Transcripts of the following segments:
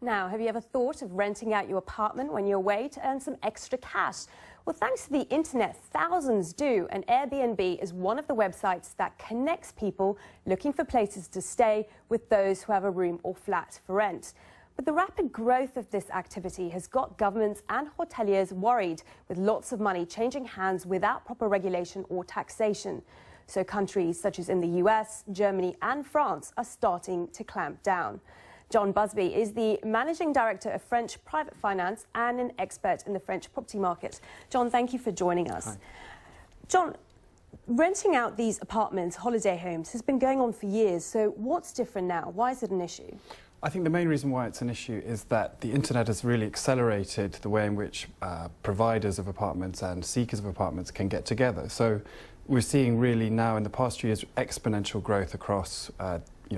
Now, have you ever thought of renting out your apartment when you're away to earn some extra cash? Well, thanks to the internet, thousands do, and Airbnb is one of the websites that connects people looking for places to stay with those who have a room or flat for rent. But the rapid growth of this activity has got governments and hoteliers worried, with lots of money changing hands without proper regulation or taxation. So countries such as in the US, Germany and France are starting to clamp down. John Busby is the Managing Director of French Private Finance and an expert in the French property market. John, thank you for joining us. Hi. John, renting out these apartments, holiday homes, has been going on for years. So what's different now? Why is it an issue? I think the main reason why it's an issue is that the internet has really accelerated the way in which providers of apartments and seekers of apartments can get together. So we're seeing really now in the past few years exponential growth across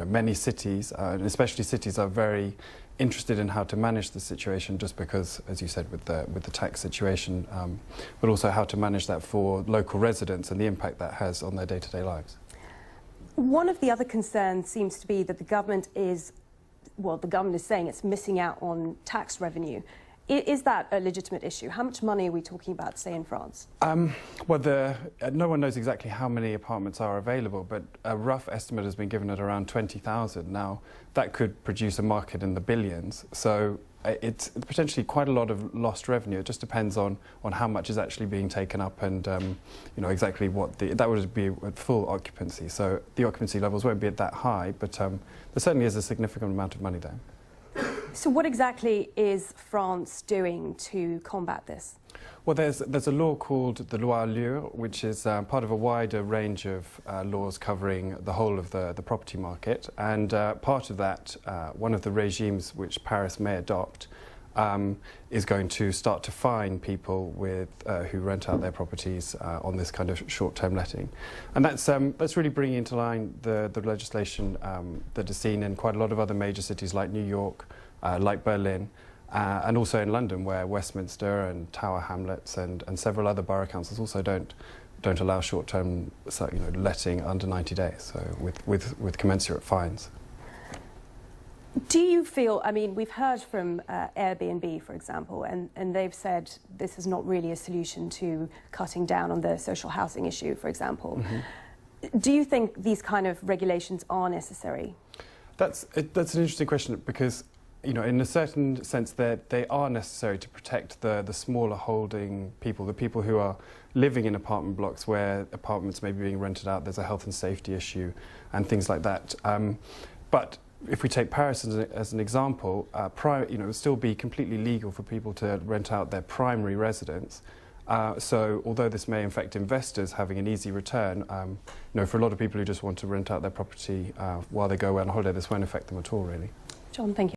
many cities, and especially cities are very interested in how to manage the situation, just because, as you said, with the tax situation, but also how to manage that for local residents and the impact that has on their day-to-day lives. One of the other concerns seems to be that the government is saying it's missing out on tax revenue. Is that a legitimate issue? How much money are we talking about, say, in France? No one knows exactly how many apartments are available, but a rough estimate has been given at around 20,000. Now, that could produce a market in the billions, so it's potentially quite a lot of lost revenue. It just depends on how much is actually being taken up and exactly what that would be at full occupancy. So the occupancy levels won't be at that high, but there certainly is a significant amount of money there. So what exactly is France doing to combat this? Well, there's a law called the Loi Allure, which is part of a wider range of laws covering the whole of the property market. And part of that, one of the regimes which Paris may adopt, is going to start to fine people who rent out their properties on this kind of short-term letting. And that's really bringing into line the legislation that is seen in quite a lot of other major cities like New York, like Berlin, and also in London, where Westminster and Tower Hamlets and several other borough councils also don't allow short-term letting under 90 days, so with commensurate fines. Do you feel, I mean, we've heard from Airbnb, for example, and they've said this is not really a solution to cutting down on the social housing issue, for example. Mm-hmm. Do you think these kind of regulations are necessary? That's an interesting question, because in a certain sense, they are necessary to protect the smaller holding people, the people who are living in apartment blocks where apartments may be being rented out. There's a health and safety issue and things like that. But if we take Paris as an example, it would still be completely legal for people to rent out their primary residence. So although this may affect investors having an easy return, for a lot of people who just want to rent out their property while they go away on holiday, this won't affect them at all, really. John, thank you.